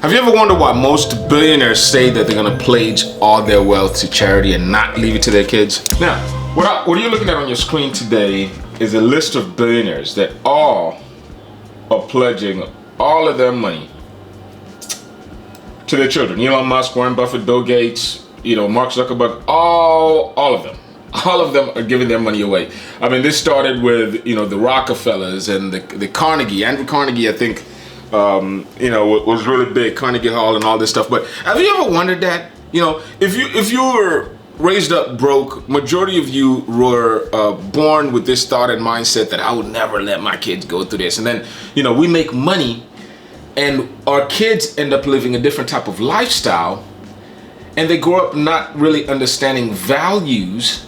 Have you ever wondered why most billionaires say that they're going to pledge all their wealth to charity and not leave it to their kids? Now, what you're looking at on your screen today is a list of billionaires that all are pledging all of their money to their children. Elon Musk, Warren Buffett, Bill Gates, Mark Zuckerberg, all of them. All of them are giving their money away. I mean, this started with, the Rockefellers and the Carnegie. Andrew Carnegie, I think, was really big, Carnegie Hall and all this stuff. But have you ever wondered that, if you were raised up broke, majority of you were born with this thought and mindset that I would never let my kids go through this. And then, we make money and our kids end up living a different type of lifestyle and they grow up not really understanding values,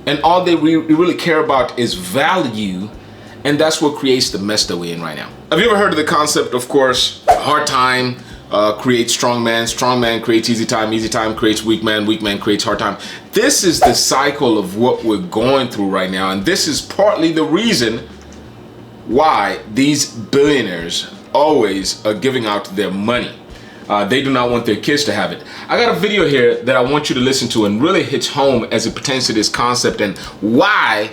and all they really care about is value. And that's what creates the mess that we're in right now. Have you ever heard of the concept, of course, hard time creates strong man creates easy time creates weak man creates hard time. This is the cycle of what we're going through right now. And this is partly the reason why these billionaires always are giving out their money. They do not want their kids to have it. I got a video here that I want you to listen to and really hits home as it pertains to this concept and why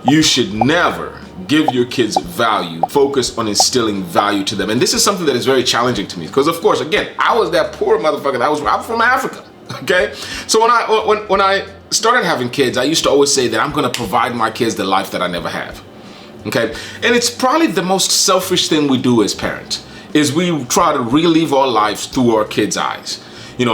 you should never give your kids value. Focus on instilling value to them. And this is something that is very challenging to me because, of course, again, I was that poor motherfucker. I'm from Africa, okay? So when I started having kids, I used to always say that I'm going to provide my kids the life that I never have, okay? And it's probably the most selfish thing we do as parents is we try to relive our lives through our kids' eyes. You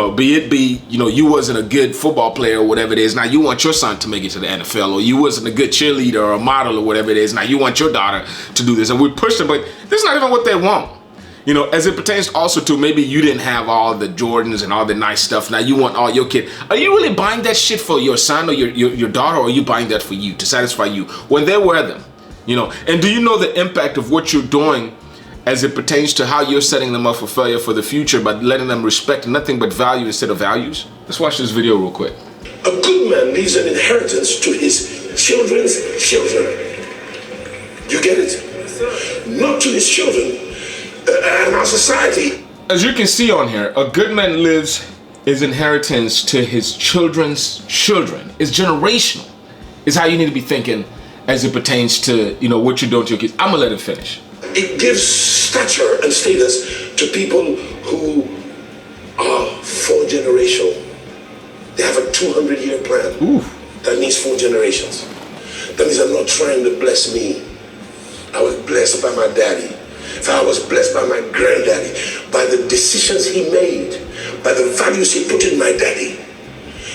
wasn't a good football player or whatever it is. Now you want your son to make it to the NFL, or you wasn't a good cheerleader or a model or whatever it is. Now you want your daughter to do this, and we push them, but this is not even what they want. As it pertains also to maybe you didn't have all the Jordans and all the nice stuff. Now you want all your kid. Are you really buying that shit for your son or your daughter, or are you buying that for you to satisfy you when they wear them? And do you know the impact of what you're doing as it pertains to how you're setting them up for failure for the future by letting them respect nothing but value instead of values? Let's watch this video real quick. A good man leaves an inheritance to his children's children. You get it? Yes, not to his children and our society. As you can see on here, a good man lives his inheritance to his children's children. It's generational. It's how you need to be thinking as it pertains to, what you're doing to your kids. I'm gonna let him finish. It gives stature and status to people who are 4 generational. They have a 200-year plan. Ooh. That means 4 generations. That means I'm not trying to bless me. I was blessed by my daddy. If I was blessed by my granddaddy, by the decisions he made, by the values he put in my daddy.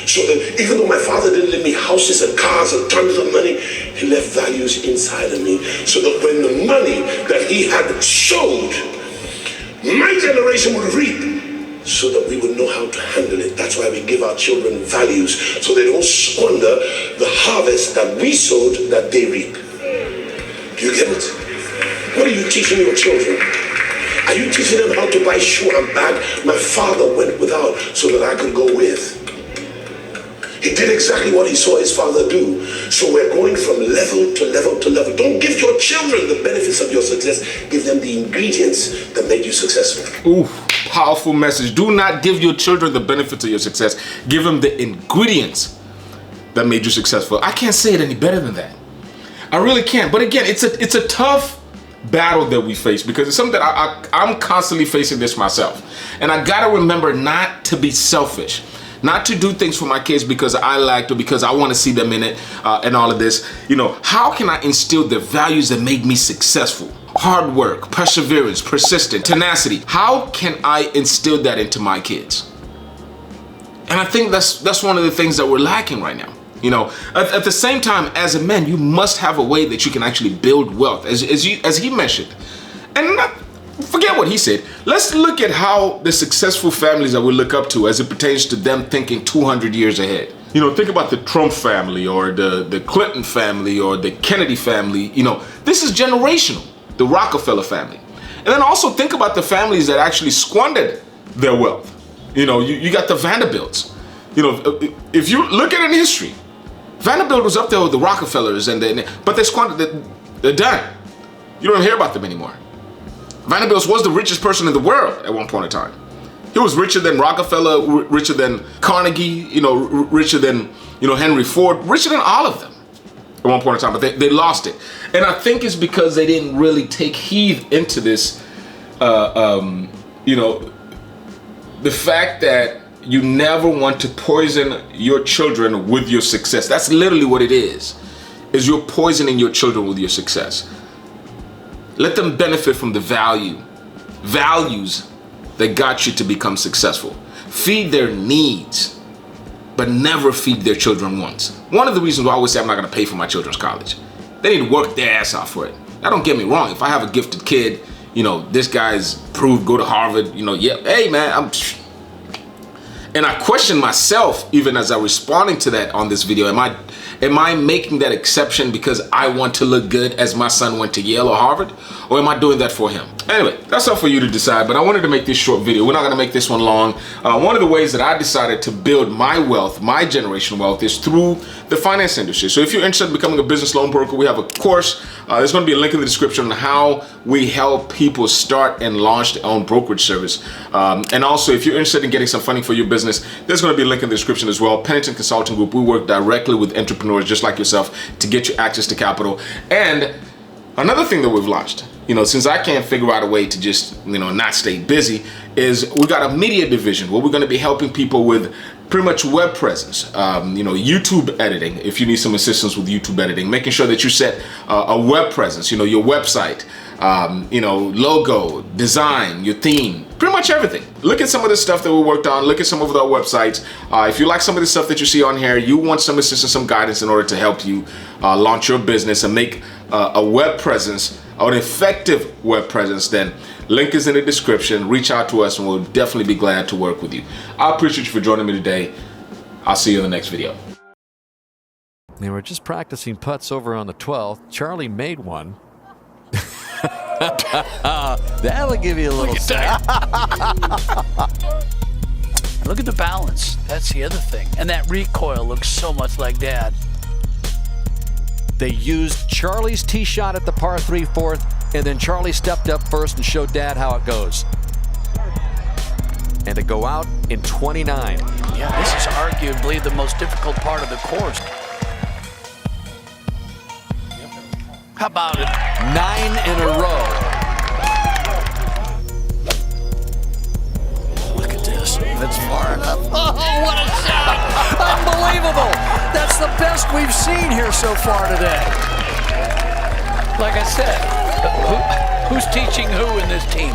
So that even though my father didn't leave me houses and cars and tons of money, he left values inside of me. So that when the money that he had sowed, my generation would reap, so that we would know how to handle it. That's why we give our children values, so they don't squander the harvest that we sowed that they reap. Do you get it? What are you teaching your children? Are you teaching them how to buy shoe and bag? My father went without so that I could go with. He did exactly what he saw his father do. So we're going from level to level to level. Don't give your children the benefits of your success. Give them the ingredients that made you successful. Ooh, powerful message. Do not give your children the benefits of your success. Give them the ingredients that made you successful. I can't say it any better than that. I really can't. But again, it's a tough battle that we face because it's something that I'm constantly facing this myself. And I gotta remember not to be selfish. Not to do things for my kids because I liked or because I want to see them in it and all of this. How can I instill the values that made me successful? Hard work, perseverance, persistence, tenacity. How can I instill that into my kids? And I think that's one of the things that we're lacking right now. At the same time, as a man, you must have a way that you can actually build wealth, as he mentioned. And forget what he said. Let's look at how the successful families that we look up to as it pertains to them thinking 200 years ahead. Think about the Trump family or the Clinton family or the Kennedy family. This is generational, the Rockefeller family. And then also think about the families that actually squandered their wealth. You got the Vanderbilts. If you look at it in history, Vanderbilt was up there with the Rockefellers, but they squandered. They're done. You don't hear about them anymore. Vanderbilt was the richest person in the world at one point in time. He was richer than Rockefeller, richer than Carnegie, richer than, Henry Ford, richer than all of them at one point in time, but they lost it. And I think it's because they didn't really take heed into this, the fact that you never want to poison your children with your success. That's literally what it is you're poisoning your children with your success. Let them benefit from the values that got you to become successful. Feed their needs, but never feed their children wants. One of the reasons why I always say I'm not gonna pay for my children's college. They need to work their ass off for it. Now don't get me wrong, if I have a gifted kid, this guy's proved, go to Harvard, hey man, and I question myself even as I'm responding to that on this video. Am I making that exception because I want to look good as my son went to Yale or Harvard? Or am I doing that for him? Anyway, that's up for you to decide, but I wanted to make this short video. We're not gonna make this one long. One of the ways that I decided to build my wealth, my generational wealth, is through the finance industry. So if you're interested in becoming a business loan broker, we have a course. There's gonna be a link in the description on how we help people start and launch their own brokerage service. And also, if you're interested in getting some funding for your business, there's gonna be a link in the description as well. Pennington Consulting Group, we work directly with entrepreneurs just like yourself to get you access to capital. And another thing that we've launched, since I can't figure out a way to just, not stay busy, is we got a media division where we're going to be helping people with pretty much web presence, YouTube editing, if you need some assistance with YouTube editing, making sure that you set a web presence, your website, logo, design, your theme, pretty much everything. Look at some of the stuff that we worked on. Look at some of our websites. If you like some of the stuff that you see on here, you want some assistance, some guidance in order to help you launch your business and make a web presence, or an effective web presence, then link is in the description. Reach out to us and we'll definitely be glad to work with you. I appreciate you for joining me today. I'll see you in the next video. They were just practicing putts over on the 12th. Charlie made one. That'll give you a little set. Look at the balance. That's the other thing. And that recoil looks so much like Dad. They used Charlie's tee shot at the par 3 fourth, and then Charlie stepped up first and showed Dad how it goes. And to go out in 29. Yeah, this is arguably the most difficult part of the course. How about it? 9 in a row. Look at this. That's far enough. Oh, what a shot! Unbelievable! That's the best we've seen here so far today. Like I said, who's teaching who in this team?